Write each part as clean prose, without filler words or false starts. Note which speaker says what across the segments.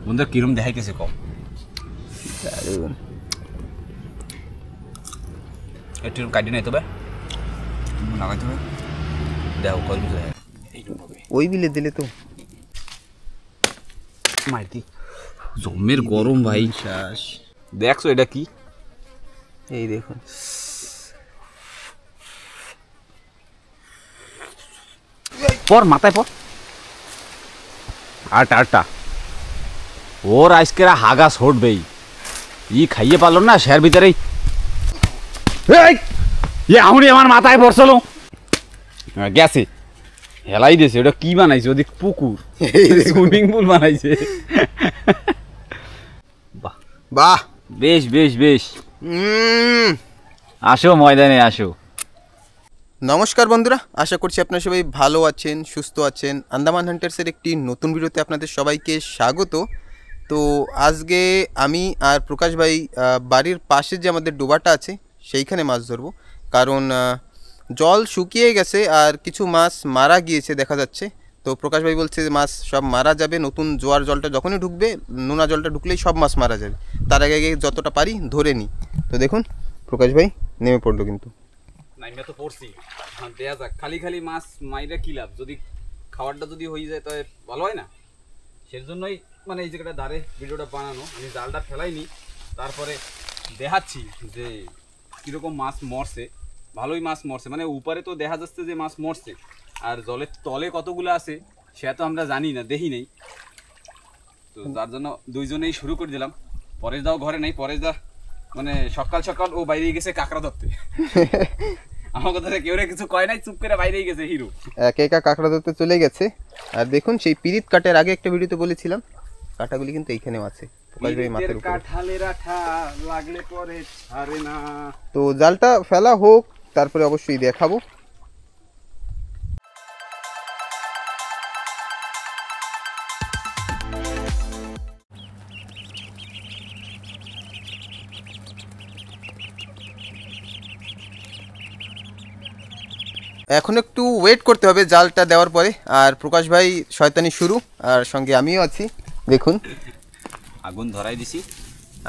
Speaker 1: বন্ধু কিরম দেখাইতেছে কম একটু কাটি নাই তবে লাগাইতে হবে দেখো কল বুঝে
Speaker 2: ওই বিলে দিলে তো
Speaker 1: মাইতি জমের গরম ভাই শ্বাস দেখছো এটা কি
Speaker 2: এই দেখুন
Speaker 1: পর মাথায় পর আটটা ওর আজকেরা হাগা ছড়বেই ই খাইয়ে পারল না শের ভিতরেই আমি আমার মাথায় পড়ছিল গেছে হেলাই দিয়েছে ওটা কি বানাইছে ওদিক পুকুর সুইমিং পুল বানাইছে বাহ
Speaker 2: বাহ
Speaker 1: বেশ বেশ বেশ আসো ময়দানে আসো।
Speaker 2: নমস্কার বন্ধুরা, আশা করছি আপনারা সবাই ভালো আছেন, সুস্থ আছেন। আন্দামান হান্টার্সের একটি নতুন ভিডিওতে আপনাদের সবাইকে স্বাগত। তো আজকে আমি আর প্রকাশ ভাই বাড়ির পাশে যে আমাদের ডোবাটা আছে সেইখানে মাছ ধরবো, কারণ জল শুকিয়ে গেছে আর কিছু মাছ মারা গিয়েছে দেখা যাচ্ছে। তো প্রকাশ ভাই বলছে যে মাছ সব মারা যাবে, নতুন জোয়ার জলটা যখনই ঢুকবে, নোনা জলটা ঢুকলেই সব মাছ মারা যাবে, তার আগে যতটা পারি ধরে নিই। তো দেখুন প্রকাশ ভাই নেমে পড়লো কিন্তু
Speaker 1: নাইমে তো পড়ছি, দেয়া যাক। খালি খালি মাছ মাইরা কি লাভ, যদি খাবারটা যদি হয়ে যায় তাহলে ভালো হয় না। সেই জন্যই মানে এই জায়গাটা ধারে ভিডিওটা বানানো। আমি জালটা ফেলাইনি, তারপরে দেখাচ্ছি যে কীরকম মাছ মরছে। ভালোই মাছ মরছে, মানে উপরে তো দেখা যাচ্ছে যে মাছ মরছে, আর জলের তলে কতগুলো আছে সেটা তো আমরা জানি না, দেখি নেই। তো যার জন্য দুইজনেই শুরু করে দিলাম। পরেশ দাও ঘরে নেই, পরেশ দা মানে সকাল সকাল ও বাইরে গেছে কাঁকড়া ধরতে। আমার কথা কেউ কিছু কয় নাই, চুপ করে বাইরে গেছে হিরো,
Speaker 2: একা একা কাঁকড়া ধরতে চলে গেছে। আর দেখুন সেই পিরিত কাটের আগে একটা ভিডিওতে বলেছিলাম, কাঁটাগুলি কিন্তু এইখানেও আছে।
Speaker 1: কাঁঠালের আঠা লাগলে পরে ছাড়ে না।
Speaker 2: তো জালটা ফেলা হোক, তারপরে অবশ্যই দেখাবো। এখন একটু ওয়েট করতে হবে জালটা দেওয়ার পরে। আর প্রকাশ ভাই শয়তানি শুরু, আর সঙ্গে আমিও আছি। দেখুন
Speaker 1: আগুন ধরাই দিছি,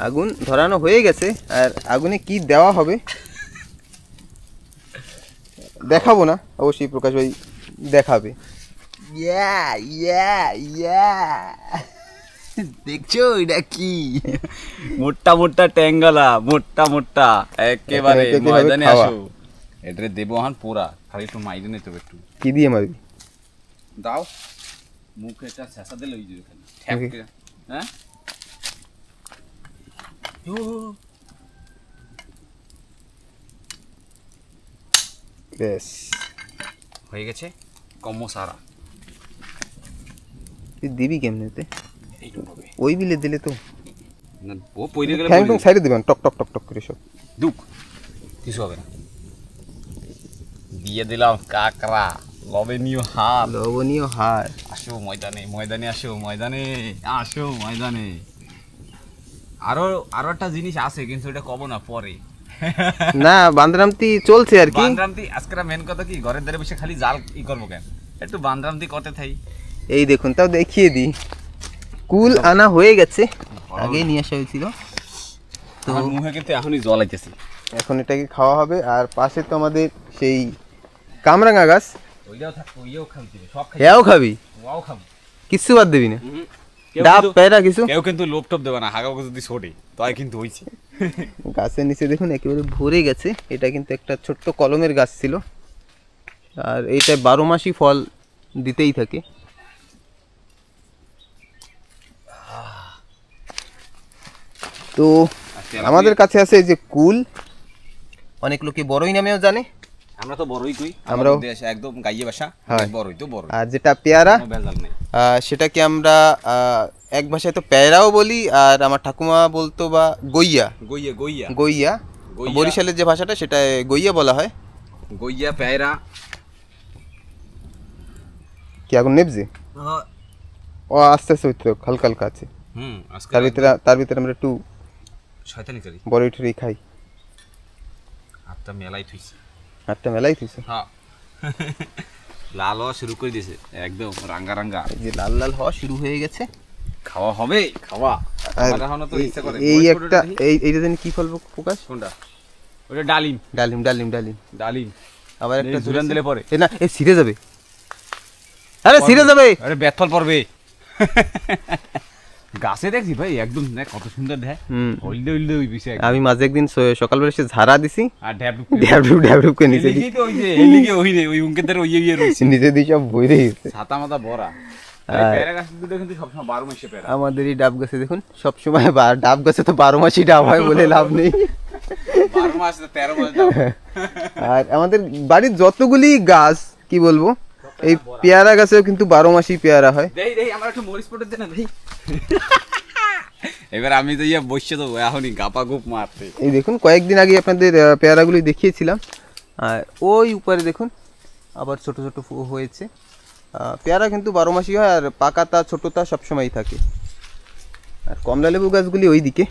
Speaker 2: আগুন ধরানো হয়ে গেছে। আর আগুনে কি দেওয়া হবে দেখাবো না, অবশ্যই প্রকাশ ভাই দেখাবে।
Speaker 1: দেখছো এটা কি? মোটা মোটা ট্যাঙ্গালা, মোটা মোটা একেবারে ময়দানে আসো। এটা দেবো হান পোড়া, খালি একটু মাইরে নিতে হবে। একটু
Speaker 2: কি দিয়ে মারবি?
Speaker 1: দাও মুখে একটা ছেঁচা দিলে ওই যে ওখানে হ্যাঁ।
Speaker 2: বেশ
Speaker 1: হয়ে গেছে কম্মো সারা।
Speaker 2: তুই দিবি কেমনিতে? ওই বিলে দিলে তো
Speaker 1: ও পইরে গেলে
Speaker 2: ঠ্যাং সাইডে দিবেন, টক টক টক টক করে সব
Speaker 1: দুক কিছু হবে না। দিয়ে দিলাম কাঁকড়া, লবণীয় হার,
Speaker 2: লবণীয় হার।
Speaker 1: আসো ময়দানে, ময়দানে আসো, ময়দানে আসো, ময়দানে। আরো একটা জিনিস আছে, কিন্তু এটা কব না পরে।
Speaker 2: না বান্দরামতি চলছে আর কি।
Speaker 1: বান্দরামতি আজকে মেন কথা কি, ঘরের ধারে বসে খালি জাল ই করবো কেন, একটু বান্দরামতি করতে থাই।
Speaker 2: এই দেখুন, তাও দেখিয়ে দিই, কুল আনা হয়ে গেছে, আগেই নিয়ে আসা হয়েছিল।
Speaker 1: তো মুখে কিন্তু এখনই জল আইতেছে,
Speaker 2: এখন এটাকে খাওয়া হবে। আর পাশে তো আমাদের সেই কামরাঙা গাছ,
Speaker 1: ওইটাও থাকবে, ওইও খাবি, সব খাই।
Speaker 2: এও খাবি?
Speaker 1: ওয়াও খাবো,
Speaker 2: কিচ্ছু বাদ দিবি না? ডাব পেড়া কিছু?
Speaker 1: কেউ কিন্তু লোভ টোপ দেবে না, হাগাও যদি ছোটে তাই কিন্তু হইছে।
Speaker 2: গাছের নিচে দেখুন একেবারে ভরে গেছে। এটা কিন্তু একটা ছোট্ট কলমের গাছ ছিল, আর এইটা 12 মাসই ফল দিতেই থাকে। তো আমাদের কাছে আছে এই যে কুল, অনেক লোকে বড়ই নামেও জানে।
Speaker 1: আমরা তো বড়ই কই,
Speaker 2: আমরাও
Speaker 1: একদম গাইয়ে বাসা, বড়ই তো বড়।
Speaker 2: আর যেটা পেয়ারা, সেটাকে আমরা এক ভাষায় তো পেয়ারাও বলি, আর আমার ঠাকুমা বলতো বা গইয়া।
Speaker 1: গইয়া গইয়া
Speaker 2: গইয়া বরিশালের যে ভাষাটা সেটা গইয়া বলা হয়।
Speaker 1: গইয়া পেয়ারা
Speaker 2: কি আগুন নেবজে? ও আস্তে আস্তে হইতো, হালকা হালকা আছে। তার ভিতরে আমরা একটু
Speaker 1: শয়তানি করি,
Speaker 2: বড় উঠেই খাই।
Speaker 1: হাতটা মেলাই থুইছে, হ্যাঁ। লাল হওয়া শুরু করে দিয়েছে, একদম রাঙ্গা রাঙ্গা,
Speaker 2: যে লাল লাল হওয়া শুরু হয়ে গেছে।
Speaker 1: খাওয়া হবে খাওয়া।
Speaker 2: আর
Speaker 1: আমার এখনো তো ইচ্ছা করে।
Speaker 2: এই
Speaker 1: মরিচ
Speaker 2: একটা
Speaker 1: পোটাটা দেখি।
Speaker 2: এইটা জানি কি ফল প্রকাশ?
Speaker 1: কোনটা? ওটা ডালিম।
Speaker 2: ডালিম ডালিম ডালিম।
Speaker 1: ডালিম।
Speaker 2: আবার একটা
Speaker 1: এই ঝুলান দিলে পরে।
Speaker 2: এ না এ ছিঁড়ে যাবে, আরে ছিঁড়ে যাবে।
Speaker 1: আরে বেথল পড়বে। গাছে দেখছি ভাই একদম দেখ কত সুন্দর দেখ। হলদে হলদে ওই পিছে
Speaker 2: আমি মাঝে একদিন সকালবেলা এসে ঝাড়া দিছি,
Speaker 1: আর ঢ্যাবডুব
Speaker 2: ড্যাবডুব ড্যাবডুব করে নিচে
Speaker 1: এলিগেই তো ওই যে এলিগে ওই নে ওই উনকেদের ওই ইয়ে রইছে।
Speaker 2: নিচে দিয়ে সব বইরে গেছে।
Speaker 1: ছাতা মাথা ভরা। পেয়ারা গাছ দুটো কিন্তু সবসময় 12 মাসে পেয়ারা।
Speaker 2: আমাদের এই ডাব গাছে দেখুন সবসময় ডাব গাছে তো 12 মাসই ডাব হয় বলে লাভ নেই।
Speaker 1: 12 মাস 13 মাস দাও।
Speaker 2: আর আমাদের বাড়ির যতগুলি গাছ কি বলবো, এই পেয়ারা গাছেও কিন্তু 12 মাসই পেয়ারা হয়।
Speaker 1: দেই দেই আমরা একটু মরিচ পোটা দে না দেই। এবার আমি তো ইয়া বসে তো এখনই গাপা গুপ মারতে।
Speaker 2: এই দেখুন কয়েকদিন আগে আপনাদের পেয়ারাগুলি দেখিয়েছিলাম, আর ওই উপরে দেখুন আবার ছোট ছোট হয়েছে। পেয়ারা কিন্তু 12 মাসই হয়, আর পাকাতা ছোটতা সবসময়ই থাকে। আর কমলালেবু গাছগুলি ওই দিকে,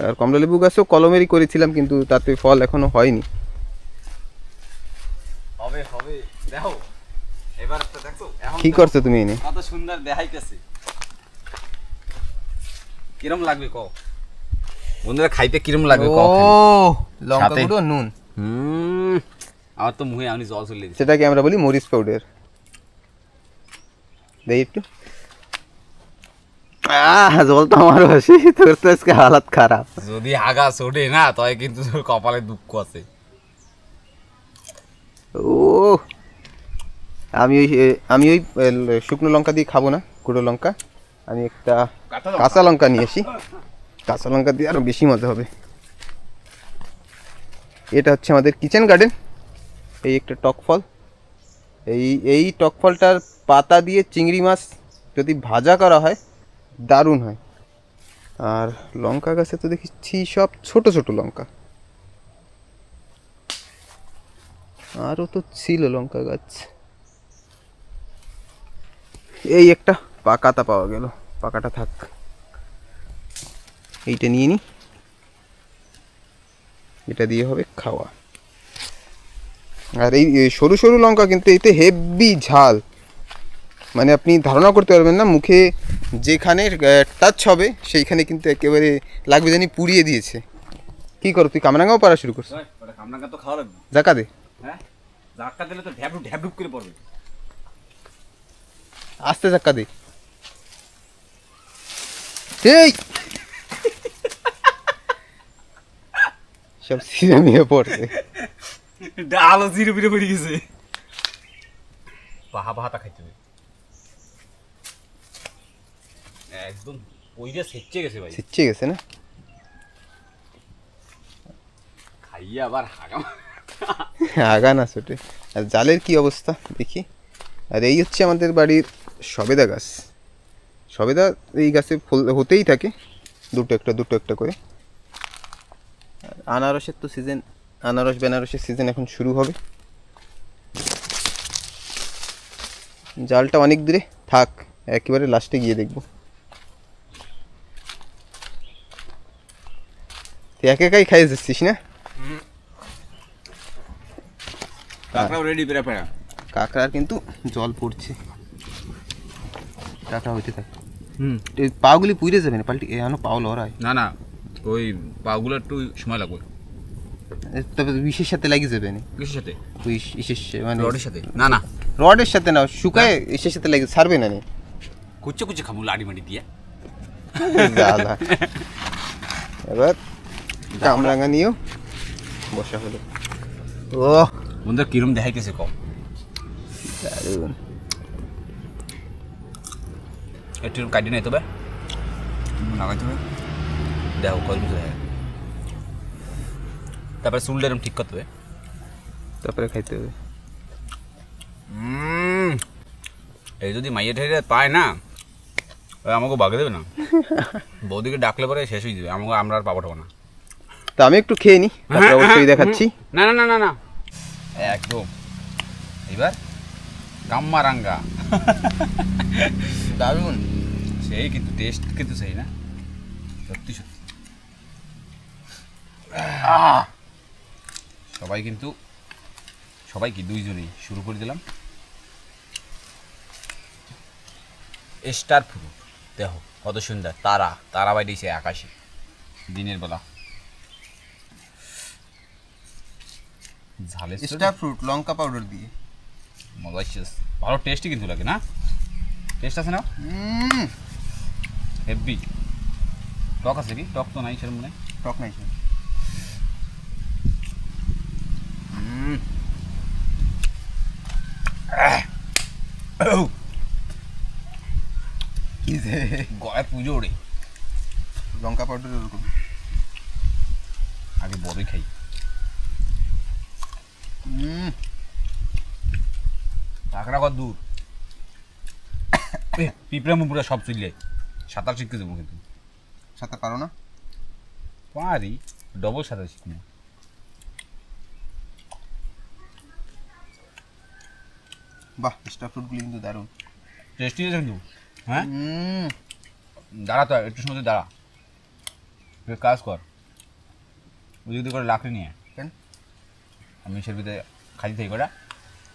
Speaker 2: আর কমলালেবু গাছও কলমেরই করেছিলাম কিন্তু তাতে ফল এখনো হয়নি।
Speaker 1: হবে হবে দেখো এবার তো দেখো এখন
Speaker 2: কি করছো তুমি এনে?
Speaker 1: কত সুন্দর দেখাইতেছে। কিরম লাগবে কও বন্ধুরা, খাইতে কিরম লাগবে কও?
Speaker 2: লঙ্কা
Speaker 1: সাথে?
Speaker 2: গুঁড়ো নুন,
Speaker 1: আমার তো মুখে আমি জল চলে দিচ্ছে।
Speaker 2: সেটাকে আমরা বলি মরিচ পাউডার। দেই একটু। জল তো আমারও আসে, তোর তো আজকে হালাত খারাপ।
Speaker 1: যদি আগা চড়ে না তবে কিন্তু তোর কপালে দুঃখ আছে।
Speaker 2: ও আমি ওই শুকনো লঙ্কা দিয়ে খাবো না, গুঁড়ো লঙ্কা। আমি একটা কাঁচা লঙ্কা নিয়ে আসি, কাঁচা লঙ্কা দিয়ে আরো বেশি মজা হবে। এটা হচ্ছে আমাদের কিচেন গার্ডেন, এই একটা টক ফল। এই টক ফলটার পাতা দিয়ে চিংড়ি মাছ যদি ভাজা করা হয় দারুণ হয়। আর লঙ্কা গাছে তো দেখছি সব ছোট ছোট লঙ্কা, আরও তো ছিল লঙ্কা গাছ। এই একটা পাকাতা পাওয়া গেল, পাকাটা থাক, এইটা নিয়ে নি, এটা দিয়ে হবে খাওয়া। আর এই সরু সরু লঙ্কা কিন্তু এতে হেভি ঝাল, মানে আপনি ধারণা করতে পারবেন না। মুখে যেখানে টাচ হবে সেইখানে কিন্তু একেবারে লাগবে জানি পুড়িয়ে দিয়েছে। কি করো তুই, কামরাঙ্গাও পারা শুরু করছিস?
Speaker 1: ওটা কামরাঙ্গা তো খাওয়া লাগবে।
Speaker 2: জাকা দে,
Speaker 1: হ্যাঁ জাক্কা দিলে তো ঢ্যাবডুব ঢ্যাবডুব করে পড়বে।
Speaker 2: আস্তে জাক্কা দে। এই সব সিরে নিয়ে পড়ছে,
Speaker 1: ডালও জিরে বিরে পড়ে গেছে। পাহা পাহাটা খাইতে হবে একদম, ওইটা সেচে গেছে ভাই,
Speaker 2: ছিচ্ছে গেছে না?
Speaker 1: খাইয়ে আবার হাগা
Speaker 2: আগা না ছোটে। আর জালের কি অবস্থা দেখি। আর এই হচ্ছে আমাদের বাড়ির সবেদা গাছ। সবেদা এই গাছে ফুল হতেই থাকে দুটো একটা করে। আর আনারসের তো সিজন, আনারস বেনারসের সিজন এখন শুরু হবে। জালটা অনেক দূরে থাক, একেবারে লাস্টে গিয়ে দেখবো। তুই একা একাই খাইয়ে যাচ্ছিস না?
Speaker 1: কাকড়াও রেডি পেরা পেরা।
Speaker 2: কাঁকড়ার কিন্তু জল পড়ছে, টাটা হইতে থাকে। পাগুলি পুড়ে যাবে না পাল্টি, এখনো পাও লড়াই
Speaker 1: না না ওই পাগুলো একটু সময় লাগবে।
Speaker 2: তবে বিষের সাথে লাগিয়ে যাবে না?
Speaker 1: কিসের সাথে?
Speaker 2: ওই ইসের মানে
Speaker 1: রডের সাথে? না না
Speaker 2: রডের সাথে না, শুকায় ইসের সাথে লাগিয়ে ছাড়বে না নি।
Speaker 1: কুচে কুচে খাবো লাড়ি মাটি দিয়ে।
Speaker 2: জ্বালা। এবার কামরাঙা নিয়েও বসা হলো। ও
Speaker 1: বন্ধুরা কিরম দেখাইতেছে কম,
Speaker 2: দারুণ।
Speaker 1: একটু কাটি নাই তবে লাগাইতে হবে, দেখো কত কিছু দেখে। তারপরে চুলটা এরকম ঠিক করতে হবে,
Speaker 2: তারপরে খাইতে হবে।
Speaker 1: এই যদি মাইয়া ঠাইয়া পায় না আমাকে বাগে দেবে না। বৌদিকে ডাকলে পরে শেষ হয়ে যাবে, আমাকে আমরা আর পাবো না।
Speaker 2: তা আমি একটু খেয়ে নি, তারপরে অবশ্যই দেখাচ্ছি।
Speaker 1: না না না না না একদম। এবার কাম্মারাঙ্গা
Speaker 2: দারুণ
Speaker 1: সেই কিন্তু টেস্ট কিন্তু সেই না, সত্যি সত্যি। সবাই কি দুইজনেই শুরু করে দিলাম। স্টার ফ্রুট দেখো কত সুন্দর তারা তারা বাইরেছে আকাশে দিনের বেলা। ঝালের
Speaker 2: স্টার ফ্রুট লঙ্কা পাউডার দিয়ে
Speaker 1: মজা হচ্ছে, ভালো টেস্টি কিন্তু লাগে না? টেস্ট আছে না? হেভি টক আছে কি? টক তো নাই সেরকম, মনে হয়
Speaker 2: টক নাই স্যার।
Speaker 1: গলায় পুজো ওড়ে।
Speaker 2: লঙ্কা পাউডার ওরকম
Speaker 1: আগে বড়ই খাই। কাঁকড়া কত দূর, পিঁপড়া মুপুরা সব চলে, সাঁতার শিখতে দেবো কিন্তু।
Speaker 2: সাঁতার পারো না?
Speaker 1: পারি, ডবল সাঁতার শিখবো।
Speaker 2: বাহ, স্টার ফ্রুটগুলি কিন্তু দারুণ
Speaker 1: টেস্টি আছে কিন্তু। হ্যাঁ দাঁড়া তো একটু সময় দাঁড়া, তুই কাজ কর, ওই যদি করে লাকড়ি নিয়ে
Speaker 2: কেন?
Speaker 1: আমি সের ভিতরে খাইতে থাকি কটা,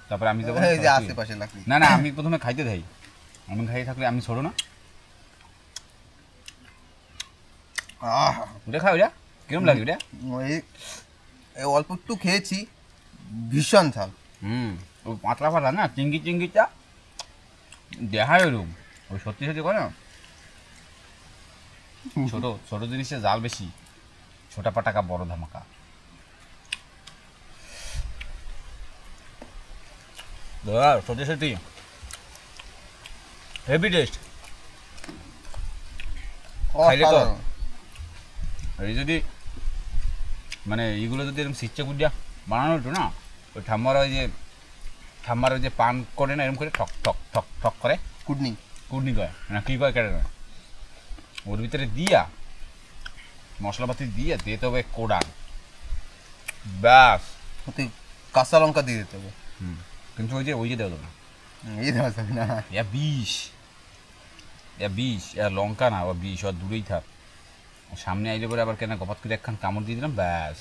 Speaker 1: তারপরে আমি যখন
Speaker 2: এই যে আশেপাশে লাকড়ি।
Speaker 1: না না আমি প্রথমে খাইতে থাকি, আমি খাইতে থাকলে আমি ছোড়ো না। ওটা খাই, ওটা কিরম লাগে ওটা?
Speaker 2: ওই অল্প একটু খেয়েছি, ভীষণ ঝাল।
Speaker 1: ওই পাতলা পাতলা না, চিংড়ি চিংড়িটা দেখায় ওরকম, ওই সত্যি সত্যি করে না। ছোট ছোট জিনিসের জাল বেশি, ছোটা পাটাকা বড় ধামাকা। সত্যি সত্যি হেভি টেস্ট। খাইলে তো এই যদি মানে এইগুলো যদি এরকম সিচ্চা কুটিয়া বানানো হতো না, ওই ঠাম্মার ওই যে পান করে না এরকম করে ঠক ঠক ঠক ঠক করে,
Speaker 2: কুটনি
Speaker 1: কুটনি করে না কী করে কেটে না, ওর ভিতরে দিয়া মশলাপাতি দিয়ে দিতে হবে কোড়ান, ব্যাস।
Speaker 2: ওতে কাঁচা লঙ্কা দিয়ে দিতে হবে।
Speaker 1: কিন্তু ওই যে দেওয়া যাবে না,
Speaker 2: এই দেওয়া যাবে না।
Speaker 1: বিষ লঙ্কা না, ও বিষ, আর দূরেই থাক। সামনে আইলে পরে আবার কেন গপাত করে একখান কামড় দিয়ে দিলাম, ব্যাস।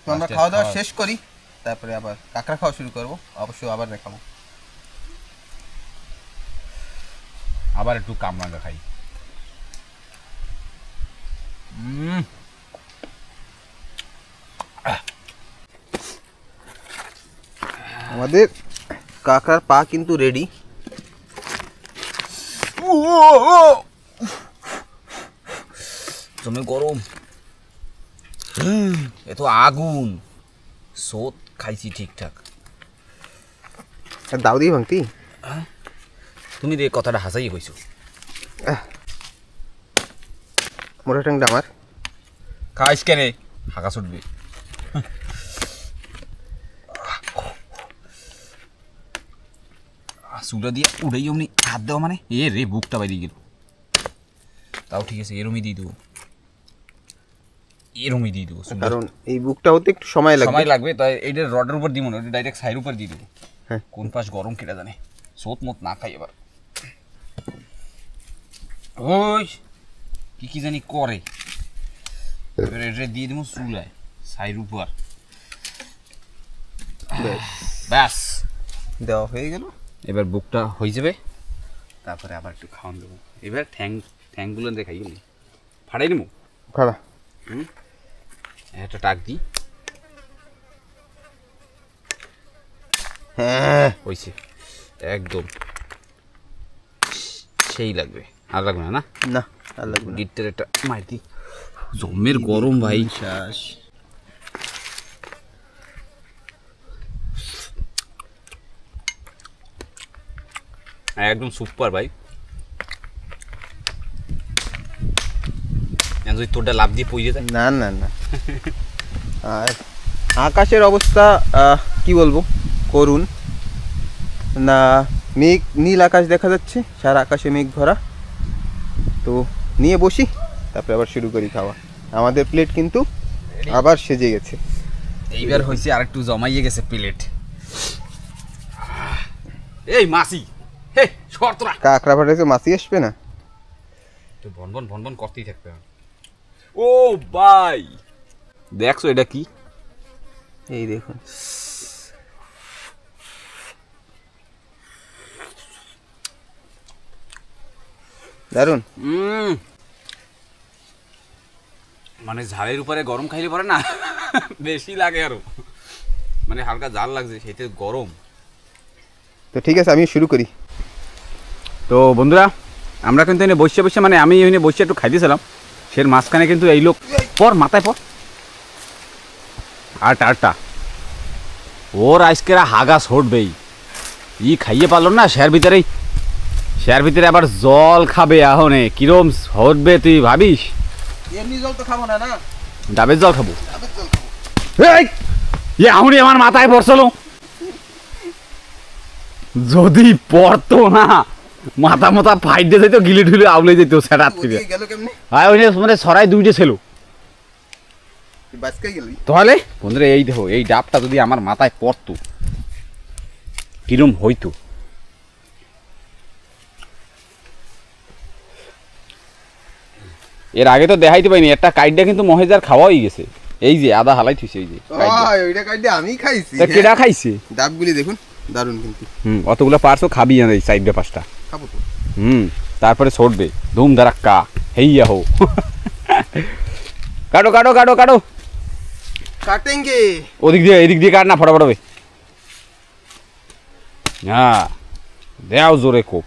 Speaker 2: তো আমরা খাওয়া দাওয়া শেষ করি, তারপরে আবার কাঁকড়া খাওয়া শুরু করবো, অবশ্যই আবার দেখাবো।
Speaker 1: আবার একটু কামরাঙ্গা খাই।
Speaker 2: আমাদের কাঁকড়ার পা কিন্তু রেডি।
Speaker 1: তুমি গরম, এত আগুন, সোত খাইছি ঠিকঠাক।
Speaker 2: দাও দিয়ে ভাঙতি,
Speaker 1: তুমি যে কথাটা হাসাই কইছো।
Speaker 2: মোটা ট্যাংটা আমার
Speaker 1: খাইস কেনে, হাঁকা ছুটবে। চুলা দিয়ে উড়েই অমনি হাত দেওয়া মানে এ রে, বুকটা বাইরে গেল। তাও ঠিক আছে, এরমই দিয়ে দেবো, এরমই দিয়ে দেবো,
Speaker 2: কারণ এই বুকটা হতে একটু সময় লাগবে।
Speaker 1: তাই এইটা রডের উপর দিব না, ওটা ডাইরেক্ট সাইড উপর দিয়ে দেবো।
Speaker 2: হ্যাঁ,
Speaker 1: কোন পাশ গরম কেটে জানে, সোত মত না খাই এবার। ওই কি জানি করে, এবার এটা দিয়ে দেবো চুলায় সাইড উপর, ব্যাস
Speaker 2: দেওয়া হয়ে গেল।
Speaker 1: এবার বুকটা হয়ে যাবে, তারপরে আবার একটু খাওয়ান দেবো। এবার ঠ্যাংগুলো দেখাই গেলি ফাটাই নেবো।
Speaker 2: খাবা
Speaker 1: একটা টাক দিই,
Speaker 2: হ্যাঁ
Speaker 1: হয়েছে একদম সেই লাগবে। আর লাগবে না?
Speaker 2: না আর লাগবে না।
Speaker 1: গিট্টের একটা মাইতি জমের গরম ভাই,
Speaker 2: শ্বাস
Speaker 1: একদম সুপার ভাই। যদি তোরটা লাভ দিয়ে পড়ে যায়।
Speaker 2: না না না। আর আকাশের অবস্থা কি বলবো, করুন না, মেঘ, নীল আকাশ দেখা যাচ্ছে, সারা আকাশে মেঘ ভরা। তো নিয়ে বসি, তারপরে আবার শুরু করি খাওয়া। আমাদের প্লেট কিন্তু আবার সেজে গেছে।
Speaker 1: এইবার হয়েছে আর একটু জমাইয়ে গেছে প্লেট। এই মাসি, হে সর তোরা,
Speaker 2: কাঁকড়া ফাটাইছে, মাছি আসবে না?
Speaker 1: তো ভনভন ভনভন করতেই থাকবে। ও ভাই দেখছো এটা কি?
Speaker 2: এই দেখুন, দারুন।
Speaker 1: মানে ঝালের উপরে গরম খাইলে পরে না বেশি লাগে আরো, মানে হালকা জাল লাগছে সেটা গরম।
Speaker 2: তো ঠিক আছে আমি শুরু করি।
Speaker 1: তো বন্ধুরা আমরা কিন্তু এনে বসে বসে, মানে আমি এনে বসে একটু খাইতেছিলাম, সের মাঝখানে কিন্তু এই লোক পর মাথায় পর আটটা ওর আজকের হাগা ছড়বেই, ই খাইয়ে পারলো না শেয়ার ভিতরে আবার জল খাবে আহনে, কিরম ছড়বে তুই ভাবিস?
Speaker 2: এমনি জল তো খাবো না, না
Speaker 1: ডাবের জল খাবো।
Speaker 2: ডাবের জল খাবো।
Speaker 1: এমনি আমার মাথায় পড়ছিল, যদি পড়তো না মাথা ফাইটে যেত, গিলে ঢুলে আউলে যেত সেটার থেকে।
Speaker 2: গেল কেমনে?
Speaker 1: মানে সরাই দুইটে ছিল
Speaker 2: বাসকে গেলি
Speaker 1: তাহলে। বন্ধুরা এই দেখো, এই ডাবটা যদি আমার মাথায় পড়তো কিরম হইতো। এর আগে তো দেখাইতে পাইনি, একটা কাইডটা কিন্তু মহেজার খাওয়াই গেছে। এই যে আদা হালাই থুইছে, এই যে
Speaker 2: ওইটা কাইডা আমি খাইছি।
Speaker 1: কেডা খাইছে?
Speaker 2: ডাবগুলি দেখুন দারুন কিন্তু।
Speaker 1: অতগুলো পারছো খাবি না, এই 4-5টা
Speaker 2: খাবো তো।
Speaker 1: তারপরে ছড়বে ধুম ধারাক্কা হেইয়া হো। কাটো কাটো কাটো কাটো,
Speaker 2: কাটেঙ্গে।
Speaker 1: এদিক দিয়ে কাট না, ফটাফট হবে। হ্যাঁ দেও জোরে খুব।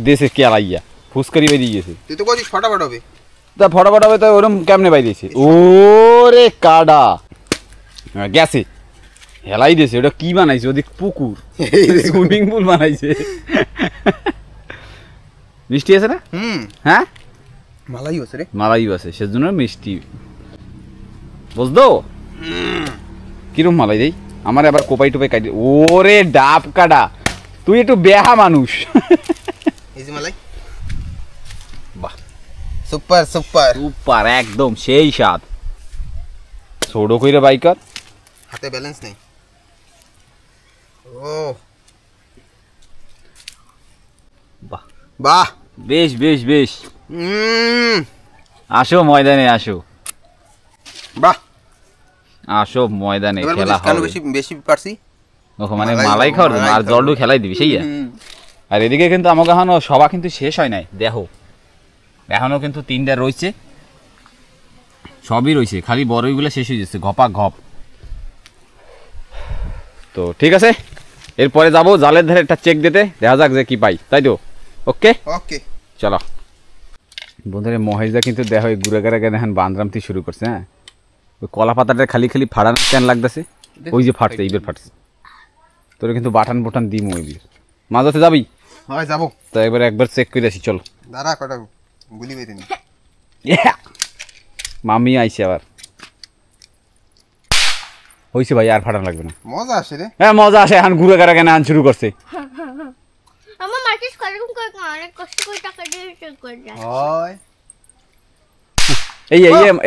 Speaker 1: দেশে কে আলাইয়া ফুসকারি বেরিয়ে গেছে।
Speaker 2: তুই তো কইছিস ফটাফট হবে।
Speaker 1: তা ফটাফট হবে তো ওরকম কেমনে বাইরেছে? ওরে কাডা গেছে, হেলাই দিয়েছে। ওটা কি বানাইছে? ওদিক পুকুর, সুইমিং পুল বানাইছে। মিষ্টি আছে না? হ্যাঁ
Speaker 2: মালাই আছে রে,
Speaker 1: মালাই আছে, সেজন্য মিষ্টি বুঝতো। কিরম মালাই দেই আমার আবার কোপাই টোপাই কাটি। ওরে ডাব কাটা, তুই একটু বেহা মানুষ।
Speaker 2: এই যে মালাই, বাহ সুপার সুপার
Speaker 1: সুপার, একদম সেই স্বাদ। ছোড়ো কইরে বাইকার,
Speaker 2: হাতে ব্যালেন্স নেই। ও
Speaker 1: বাহ
Speaker 2: বাহ,
Speaker 1: বেশ বেশ বেশ। আসো ময়দানে, আসো
Speaker 2: বাহ,
Speaker 1: আসো ময়দানে খেলা হবে।
Speaker 2: বেশি বেশি পারছি
Speaker 1: ওহ, মানে মালাই খাওয়ার জন্য আর জলডু খেলাই দিবি সেই। আর এদিকে কিন্তু আমাকে এখনো সভা কিন্তু শেষ হয় নাই, দেখো এখনো কিন্তু 3টা রয়েছে, সবই রয়েছে, খালি বড়ইগুলো শেষ হয়ে যাচ্ছে ঘপা ঘপ। তো ঠিক আছে, এরপরে যাবো জালের ধারে একটা চেক দিতে, দেখা যাক যে কি পাই, তাই তো? ওকে
Speaker 2: ওকে
Speaker 1: চলো বন্ধুরা। মহেশদা কিন্তু দেখো ঘুরে ঘুরে দেখেন বান্দরামতি শুরু করছে। হ্যাঁ, ওই কলা পাতাটা খালি খালি ফাড়ানো কেন লাগতেছে? ওই যে ফাটছে, এইবার ফাটছে। তোরা কিন্তু বাটান বোটান দিম ওই মাঝাতে যাবি?
Speaker 2: হয় যাবো
Speaker 1: তো একবার চেক করে আসি, চলো।
Speaker 2: দাঁড়া কটা গুলি বেরিনি।
Speaker 1: মামি আইছে আবার, হয়েছে ভাই, আর ফাটানো লাগবে না।
Speaker 2: মজা আসে রে।
Speaker 1: হ্যাঁ মজা আসে, এখন ঘুরে ঘুরে কেন আন শুরু করছে।
Speaker 3: আমার মাটিস কলম করে অনেক কষ্ট করে টাকা দিয়ে চেক করে যায়।
Speaker 2: হয়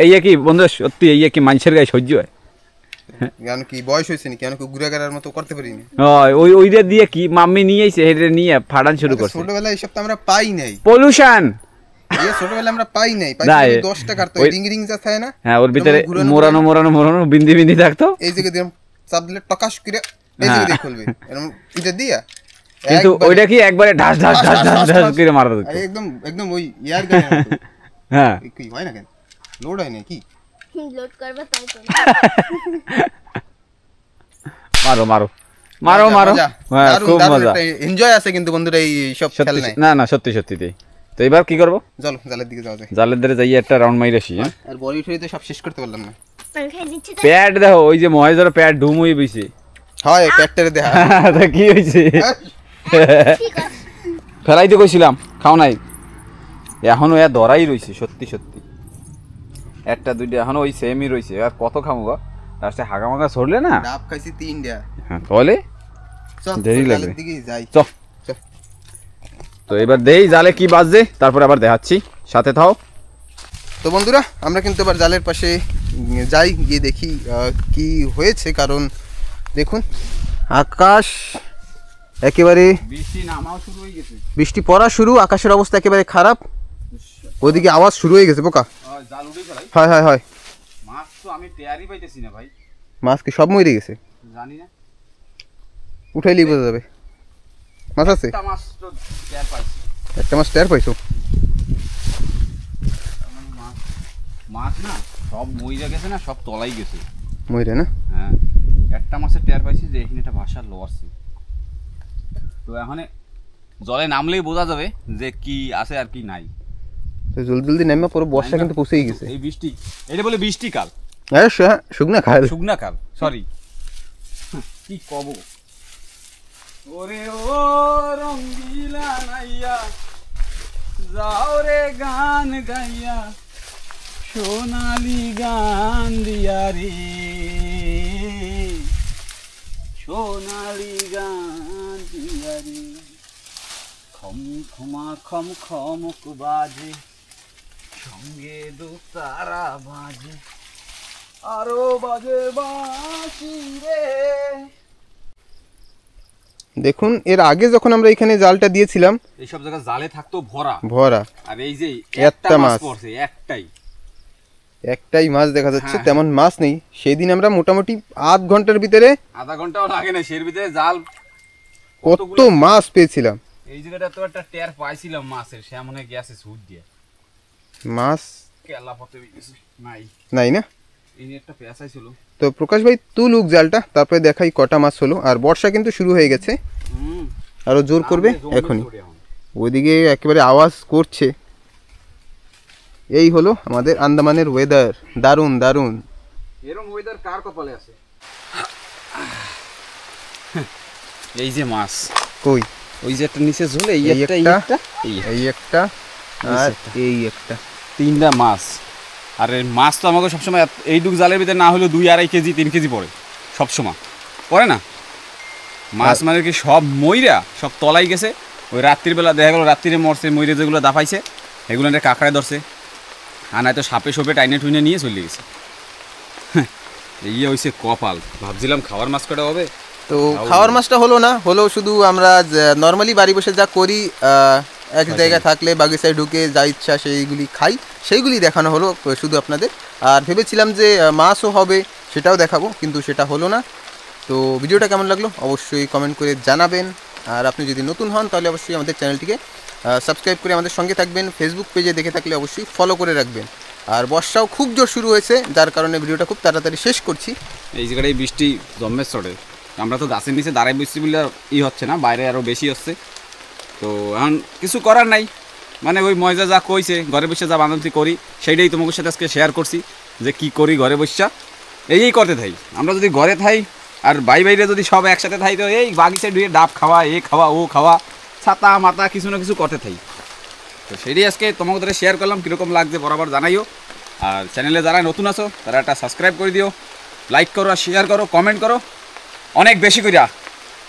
Speaker 1: এই কি বন্ধু, সত্যি এই কি মানুষের গায়ে সহ্য হয়?
Speaker 2: কেন কি বয়স হয়েছে নাকি? কেন কি ঘুরে ঘুরার মতো করতে পারিনি?
Speaker 1: ওইটা দিয়ে কি মাম্মি নিয়ে আইছে, হেডে নিয়ে ফাটান শুরু করছে।
Speaker 2: ছোটবেলায় এইসব তো আমরা পাই নাই।
Speaker 1: পলিউশন
Speaker 2: ছোটবেলায় আমরা পাই নাই, পাই 10 টাকার তো রিং রিং যা থাকে না।
Speaker 1: হ্যাঁ, ওর ভিতরে মোরানো মোরানো মোরানো বিন্দি বিন্দি থাকতো।
Speaker 2: এই জায়গা দিয়ে চাপ দিলে টকাশ করে এই জায়গা দিয়ে খুলবে, এরকম এটা দিয়া।
Speaker 1: কিন্তু ওইটা কি একবারে ঢাস ঢাস ঢাস ঢাস ঢাস করে মারা দিত।
Speaker 2: একদম একদম ওই ইয়ার গায়ে মতো।
Speaker 1: হ্যাঁ,
Speaker 2: কি হয় না কেন? লোড হয় না কি?
Speaker 3: লোড করবে তাই তো।
Speaker 1: মারো মারো মারো মারো। হ্যাঁ, খুব মজা,
Speaker 2: এনজয় আছে কিন্তু বন্ধুরা এই সব খেলনায়।
Speaker 1: না না সত্যি সত্যি তাই। তো এবার কি করবো?
Speaker 2: চলো জালের দিকে যাওয়া যায়।
Speaker 1: জালের ধারে যাই একটা রাউন্ড মাইরে আসি।
Speaker 2: আর বড়ি ফেরি তো সব শেষ করতে পারলাম না।
Speaker 1: প্যাড দেখো, ওই যে মহেশের প্যাড ঢুম হয়ে বইছে।
Speaker 2: হয় প্যাডটারে দেখা।
Speaker 1: তা কি হয়েছে? ফেলাইতে কইছিলাম, খাও নাই, এখনো এ ধরাই রয়েছে। সত্যি সত্যি একটা দুইটা এখনো ওই সেমই রয়েছে। আর কত খামো গা, লাস্টে হাগামাগা ছড়লে না।
Speaker 2: ডাব খাইছি 3টা।
Speaker 1: হ্যাঁ তাহলে দেরি লাগবে। চ তো এবার দেই জালে কি বাজছে, তারপর আবার দেখাচ্ছি, সাথে থাও।
Speaker 2: তো বন্ধুরা আমরা কিন্তু এবার জালের পাশে যাই, গিয়ে দেখি কি হয়েছে। কারণ দেখুন আকাশ একেবারে
Speaker 1: বৃষ্টি নামাও শুরু হয়ে গেছে,
Speaker 2: বৃষ্টি পড়া শুরু, আকাশের অবস্থা একেবারে খারাপ। ওদিকে আওয়াজ শুরু হয়ে গেছে বোকা।
Speaker 1: জাল উঠে ফেলাই।
Speaker 2: হয় হয় হয়,
Speaker 1: মাছ তো আমি টেয়ারই পাইতেছি না ভাই।
Speaker 2: মাছ কি সব মরে গেছে?
Speaker 1: জানি না,
Speaker 2: উঠাইলেই বোঝা যাবে। মাছ আছে?
Speaker 1: একটা মাছ তো টেয়ার পাইছি।
Speaker 2: একটা মাছ টের পাইছো?
Speaker 1: মাছ না সব মইরা গেছে না, সব তলাই গেছে।
Speaker 2: মইরে না?
Speaker 1: হ্যাঁ, একটা মাছের টের পাইছি যে এখানে একটা ভাষার লো আসছে। তো এখন জলে নামলেই বোঝা যাবে যে কি আছে আর কি নাই।
Speaker 2: তো জলদি জলদি নেমে পরে বর্ষা কিন্তু পৌঁছেই গেছে।
Speaker 1: এই বৃষ্টি, এটা বলে বৃষ্টিকাল।
Speaker 2: হ্যাঁ শুকনা খাল।
Speaker 1: শুকনা কাল, সরি কি কব। ওরে ও রঙ্গিলা নাইয়া যাও রে গান গাইয়া, সোনালি গান দিয়া রে, সোনালি গান দিয়া রে। খম খমা খম খমক বাজে, সঙ্গে দু তারা বাজে, আরো বাজে বাঁশি রে।
Speaker 2: দেখুন এর আগে যখন আমরা এখানে জালটা দিয়েছিলাম
Speaker 1: এইসব জায়গা জালে থাকতো ভরা,
Speaker 2: আর
Speaker 1: এই যে
Speaker 2: একটা
Speaker 1: একটা
Speaker 2: মাছ
Speaker 1: মাছ পড়ছে,
Speaker 2: একটাই মাছ দেখা যাচ্ছে,
Speaker 1: হ্যাঁ,
Speaker 2: তেমন মাছ নেই। সেই দিন আমরা মোটামুটি আধ ঘন্টার ভিতরে
Speaker 1: আধা ঘন্টাও লাগে না, সের ভিতরে জাল
Speaker 2: কত মাছ পেয়েছিলাম।
Speaker 1: এই জায়গাটা তো একটা টের পাইছিলাম মাছের, সে মনে গেছে সুদ দিয়ে
Speaker 2: মাছ
Speaker 1: কেলা পথে নাই
Speaker 2: নাই না?
Speaker 1: এই একটা পেঁচাই ছিল।
Speaker 2: তো প্রকাশ ভাই তুলুক জালটা, তারপরে দেখাই কটা মাছ হলো। আর বর্ষা কিন্তু শুরু হয়ে গেছে, আরো জোর করবে এখনই। ওইদিকে একেবারে আওয়াজ করছে। এই হলো আমাদের আন্দামানের ওয়েদার, দারুণ দারুণ।
Speaker 1: এরকম ওয়েদার কার কপালে আছে? এই যে মাছ
Speaker 2: কই?
Speaker 1: ওই যে একটা নিচে ঝোলে, এই
Speaker 2: এই
Speaker 1: একটা,
Speaker 2: একটা, এই একটা আর এই একটা,
Speaker 1: তিনটা মাছ। আর এই মাছ তো আমাকে সবসময় এইটুকু জালের ভিতরে না হলেও 2-2.5 কেজি 3 কেজি পড়ে, সবসময় পড়ে না মাছ। মানে কি সব মইরা সব তলাই গেছে। ওই রাত্রির বেলা দেখা গেলো রাত্রিরে মরছে, মইরে যেগুলো দাফাইছে এগুলো একটা কাঁকড়ায় ধরছে, আর নয়তো সাপে সোপে টাইনে টুইনে নিয়ে চলে গেছে। এই হয়েছে কপাল। ভাবছিলাম খাওয়ার মাছ কটা হবে,
Speaker 2: তো খাওয়ার মাছটা হলো না, হলো শুধু আমরা নর্মালি বাড়ি বসে যা করি, এক জায়গায় থাকলে বাগিচায় ঢুকে যা ইচ্ছা সেইগুলি খাই, সেইগুলি দেখানো হলো শুধু আপনাদের। আর ভেবেছিলাম যে মাছও হবে, সেটাও দেখাবো, কিন্তু সেটা হলো না। তো ভিডিওটা কেমন লাগলো অবশ্যই কমেন্ট করে জানাবেন। আর আপনি যদি নতুন হন তাহলে অবশ্যই আমাদের চ্যানেলটিকে সাবস্ক্রাইব করে আমাদের সঙ্গে থাকবেন। ফেসবুক পেজে দেখে থাকলে অবশ্যই ফলো করে রাখবেন। আর বর্ষাও খুব জোর শুরু হয়েছে, যার কারণে ভিডিওটা খুব তাড়াতাড়ি শেষ করছি।
Speaker 1: এই জায়গাটায় বৃষ্টি জম্মের চড়ে, আমরা তো গাছের নিচে দাঁড়াই বৃষ্টি বলে হচ্ছে না, বাইরে আরও বেশি হচ্ছে। তো এখন কিছু করার নাই, মানে ওই মজা যা কইছে ঘরে বসে যা বান্ধবী করি সেইটাই তোমাদের সাথে আজকে শেয়ার করছি, যে কি করি ঘরে বসা এই করতে থাই। আমরা যদি ঘরে থাই আর বাইরে যদি সব একসাথে থাই, তো এই বাগিচায় ধুয়ে ডাব খাওয়া, এ খাওয়া ও খাওয়া, ছাতা মাথা কিছু না কিছু করতে থাই। তো সেটাই আজকে তোমাদের শেয়ার করলাম, কীরকম লাগছে বরাবর জানাইও। আর চ্যানেলে যারা নতুন আছো তারা একটা সাবস্ক্রাইব করে দিও, লাইক করো, শেয়ার করো, কমেন্ট করো অনেক বেশি করিয়া,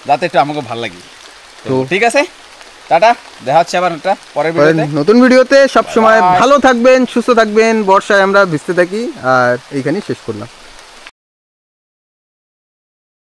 Speaker 1: যাতে একটু আমাকে ভালো লাগে। তো ঠিক আছে, টাটা, দেখা হচ্ছে আবার একটা পরের
Speaker 2: নতুন ভিডিওতে। সবসময় ভালো থাকবেন, সুস্থ থাকবেন। বর্ষায় আমরা ভিজতে থাকি, আর এইখানেই শেষ করলাম।